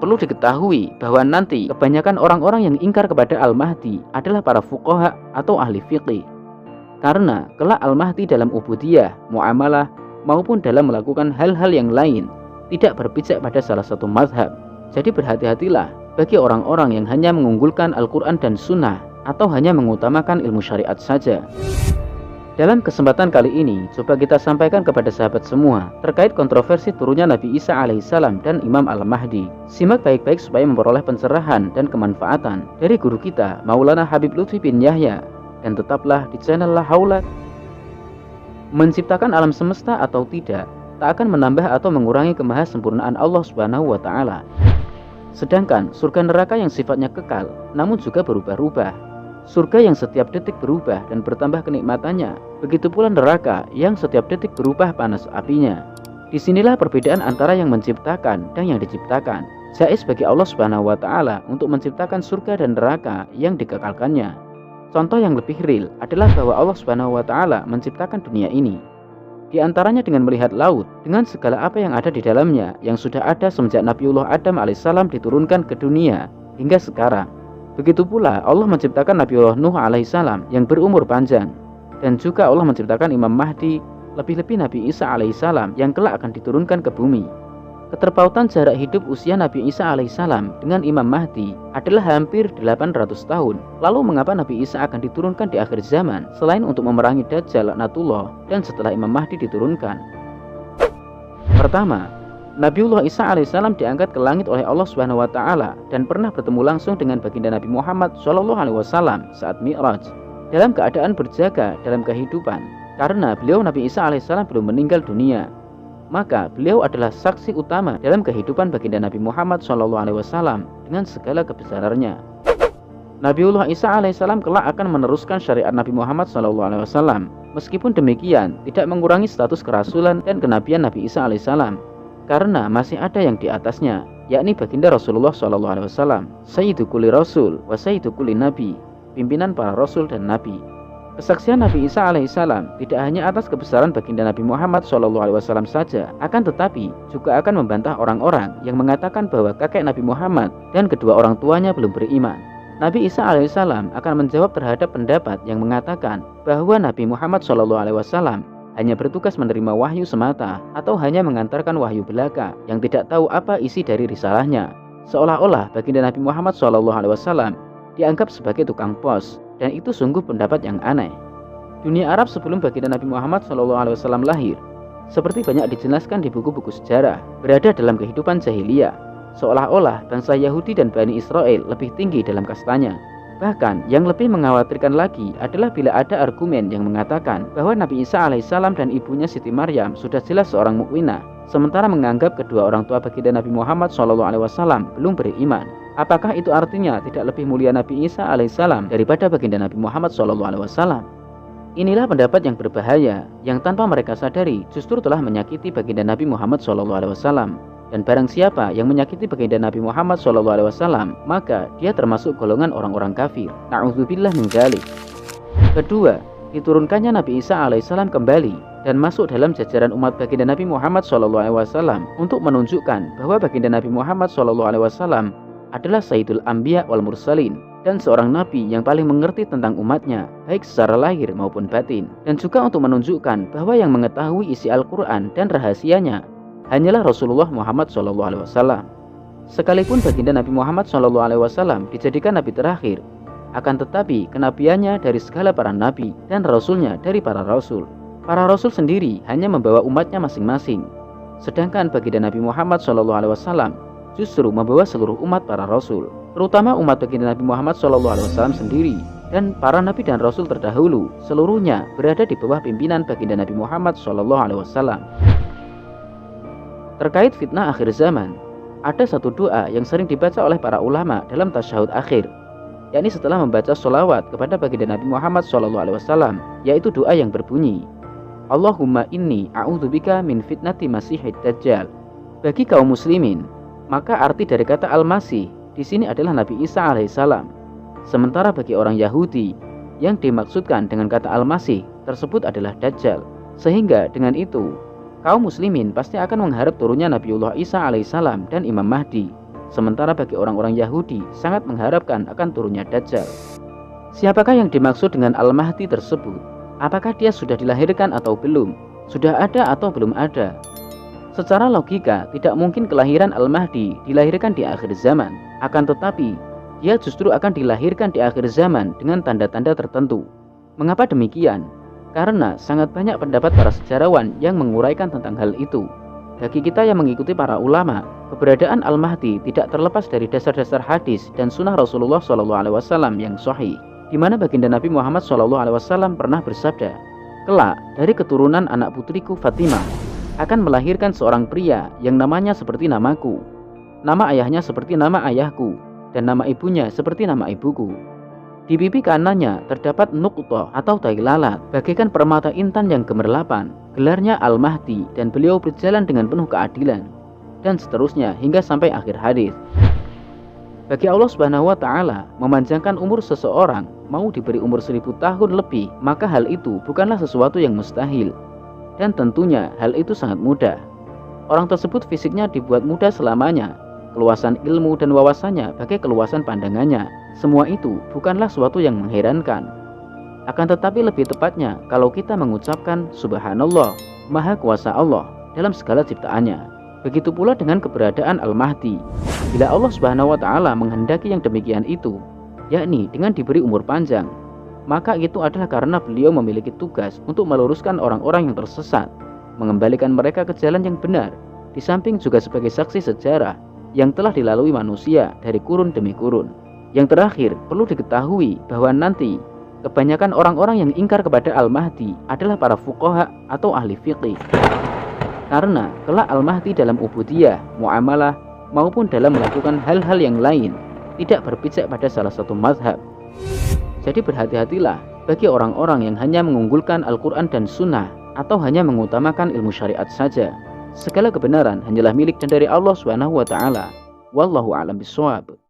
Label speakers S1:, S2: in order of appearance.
S1: Perlu diketahui bahwa nanti kebanyakan orang-orang yang ingkar kepada Al-Mahdi adalah para fuqaha atau ahli fiqih. Karena kelak Al-Mahdi dalam ubudiyah, muamalah, maupun dalam melakukan hal-hal yang lain tidak berpijak pada salah satu mazhab. Jadi berhati-hatilah bagi orang-orang yang hanya mengunggulkan Al-Quran dan Sunnah atau hanya mengutamakan ilmu syariat saja. Dalam kesempatan kali ini, coba kita sampaikan kepada sahabat semua terkait kontroversi turunnya Nabi Isa alaihissalam dan Imam Al-Mahdi. Simak baik-baik supaya memperoleh pencerahan dan kemanfaatan dari guru kita, Maulana Habib Lutfi bin Yahya. Dan tetaplah di channel La Haula. Menciptakan alam semesta atau tidak, tak akan menambah atau mengurangi kemahasempurnaan Allah Subhanahu wa Ta'ala. Sedangkan surga neraka yang sifatnya kekal, namun juga berubah-ubah. Surga yang setiap detik berubah dan bertambah kenikmatannya, begitu pula neraka yang setiap detik berubah panas apinya. Disinilah perbedaan antara yang menciptakan dan yang diciptakan. Jaiz bagi Allah Subhanahu wa Ta'ala untuk menciptakan surga dan neraka yang dikekalkannya. Contoh yang lebih real adalah bahwa Allah Subhanahu wa Ta'ala menciptakan dunia ini. Di antaranya dengan melihat laut dengan segala apa yang ada di dalamnya yang sudah ada semenjak Nabiullah Adam alaihissalam diturunkan ke dunia hingga sekarang. Begitu pula Allah menciptakan Nabiullah Nuh alaihissalam yang berumur panjang, dan juga Allah menciptakan Imam Mahdi, lebih-lebih Nabi Isa alaihissalam yang kelak akan diturunkan ke bumi. Keterpautan jarak hidup usia Nabi Isa alaihissalam dengan Imam Mahdi adalah hampir 800 tahun. Lalu mengapa Nabi Isa akan diturunkan di akhir zaman selain untuk memerangi Dajjal laknatullah dan setelah Imam Mahdi diturunkan? Pertama, Nabiullah Isa alaihissalam diangkat ke langit oleh Allah Subhanahu wa Ta'ala dan pernah bertemu langsung dengan baginda Nabi Muhammad SAW saat Mi'raj dalam keadaan berjaga dalam kehidupan. Karena beliau Nabi Isa alaihissalam belum meninggal dunia, maka beliau adalah saksi utama dalam kehidupan baginda Nabi Muhammad SAW dengan segala kebesarannya. Nabiullah Isa alaihissalam kelak akan meneruskan syariat Nabi Muhammad SAW. Meskipun demikian, tidak mengurangi status kerasulan dan kenabian Nabi Isa alaihissalam, karena masih ada yang di atasnya, yakni baginda Rasulullah SAW, Sayyidu kulli Rasul wa Sayyidu kulli Nabi, pimpinan para Rasul dan Nabi. Kesaksian Nabi Isa alaihissalam tidak hanya atas kebesaran baginda Nabi Muhammad SAW saja, akan tetapi juga akan membantah orang-orang yang mengatakan bahwa kakek Nabi Muhammad dan kedua orang tuanya belum beriman. Nabi Isa alaihissalam akan menjawab terhadap pendapat yang mengatakan bahwa Nabi Muhammad SAW hanya bertugas menerima wahyu semata atau hanya mengantarkan wahyu belaka yang tidak tahu apa isi dari risalahnya. Seolah-olah baginda Nabi Muhammad SAW dianggap sebagai tukang pos, dan itu sungguh pendapat yang aneh. Dunia Arab sebelum baginda Nabi Muhammad SAW lahir, seperti banyak dijelaskan di buku-buku sejarah, berada dalam kehidupan jahiliyah. Seolah-olah bangsa Yahudi dan Bani Israel lebih tinggi dalam kastanya. Bahkan yang lebih mengkhawatirkan lagi adalah bila ada argumen yang mengatakan bahwa Nabi Isa alaihissalam dan ibunya Siti Maryam sudah jelas seorang mukminah, sementara menganggap kedua orang tua baginda Nabi Muhammad SAW belum beriman. Apakah itu artinya tidak lebih mulia Nabi Isa alaihissalam daripada baginda Nabi Muhammad SAW? Inilah pendapat yang berbahaya yang tanpa mereka sadari justru telah menyakiti baginda Nabi Muhammad SAW. Dan barang siapa yang menyakiti baginda Nabi Muhammad SAW, maka dia termasuk golongan orang-orang kafir. Na'udzubillah min dzalik. Kedua, diturunkannya Nabi Isa alaihissalam kembali dan masuk dalam jajaran umat baginda Nabi Muhammad SAW untuk menunjukkan bahwa baginda Nabi Muhammad SAW adalah Sayyidul Anbiya wal Mursalin dan seorang nabi yang paling mengerti tentang umatnya, baik secara lahir maupun batin. Dan juga untuk menunjukkan bahwa yang mengetahui isi Al-Quran dan rahasianya hanyalah Rasulullah Muhammad SAW. Sekalipun baginda Nabi Muhammad SAW dijadikan nabi terakhir, akan tetapi kenabiannya dari segala para nabi dan rasulnya dari para rasul. Para rasul sendiri hanya membawa umatnya masing-masing, sedangkan baginda Nabi Muhammad SAW justru membawa seluruh umat para rasul, terutama umat baginda Nabi Muhammad SAW sendiri. Dan para nabi dan rasul terdahulu seluruhnya berada di bawah pimpinan baginda Nabi Muhammad SAW. Terkait fitnah akhir zaman, ada satu doa yang sering dibaca oleh para ulama dalam tasyahud akhir, yakni setelah membaca sholawat kepada baginda Nabi Muhammad SAW, yaitu doa yang berbunyi, Allahumma inni a'udzubika min fitnati masihid dajjal. Bagi kaum muslimin, maka arti dari kata al-masih di sini adalah Nabi Isa alaihissalam. Sementara bagi orang Yahudi, yang dimaksudkan dengan kata al-masih tersebut adalah dajjal. Sehingga dengan itu kaum muslimin pasti akan mengharap turunnya Nabiullah Isa alaihissalam dan Imam Mahdi. sementara bagi orang-orang Yahudi sangat mengharapkan akan turunnya Dajjal. Siapakah yang dimaksud dengan Al-Mahdi tersebut? Apakah dia sudah dilahirkan atau belum? Sudah ada atau belum ada? Secara logika, tidak mungkin kelahiran Al-Mahdi dilahirkan di akhir zaman. Akan tetapi, dia justru akan dilahirkan di akhir zaman dengan tanda-tanda tertentu. Mengapa demikian? Karena sangat banyak pendapat para sejarawan yang menguraikan tentang hal itu. Bagi kita yang mengikuti para ulama, keberadaan Al-Mahdi tidak terlepas dari dasar-dasar hadis dan sunnah Rasulullah SAW yang sahih, di mana baginda Nabi Muhammad SAW pernah bersabda, "Kelak dari keturunan anak putriku Fatimah akan melahirkan seorang pria yang namanya seperti namaku, nama ayahnya seperti nama ayahku, dan nama ibunya seperti nama ibuku. Di pipi kanannya terdapat nuqtah atau tai lalat, bagaikan permata intan yang gemerlapan. Gelarnya Al-Mahdi dan beliau berjalan dengan penuh keadilan." Dan seterusnya hingga sampai akhir hadis. Bagi Allah Subhanahu wa Ta'ala, memanjangkan umur seseorang mau diberi umur 1000 tahun lebih, maka hal itu bukanlah sesuatu yang mustahil. Dan tentunya hal itu sangat mudah. Orang tersebut fisiknya dibuat muda selamanya. Keluasan ilmu dan wawasannya bagai keluasan pandangannya. Semua itu bukanlah suatu yang mengherankan. Akan tetapi lebih tepatnya kalau kita mengucapkan Subhanallah, Maha Kuasa Allah dalam segala ciptaannya. Begitu pula dengan keberadaan Al-Mahdi. Bila Allah Subhanahu wa Ta'ala menghendaki yang demikian itu, yakni dengan diberi umur panjang, maka itu adalah karena beliau memiliki tugas untuk meluruskan orang-orang yang tersesat, mengembalikan mereka ke jalan yang benar, di samping juga sebagai saksi sejarah yang telah dilalui manusia dari kurun demi kurun. Yang terakhir, perlu diketahui bahwa nanti kebanyakan orang-orang yang ingkar kepada Al-Mahdi adalah para fuqaha atau ahli fiqih. Karena kelak Al-Mahdi dalam ubudiyah, muamalah, maupun dalam melakukan hal-hal yang lain tidak berpijak pada salah satu mazhab. Jadi berhati-hatilah bagi orang-orang yang hanya mengunggulkan Al-Quran dan Sunnah atau hanya mengutamakan ilmu syariat saja. Segala kebenaran hanyalah milik dan dari Allah Subhanahu wa Ta'ala. Wallahu a'lam bishawab.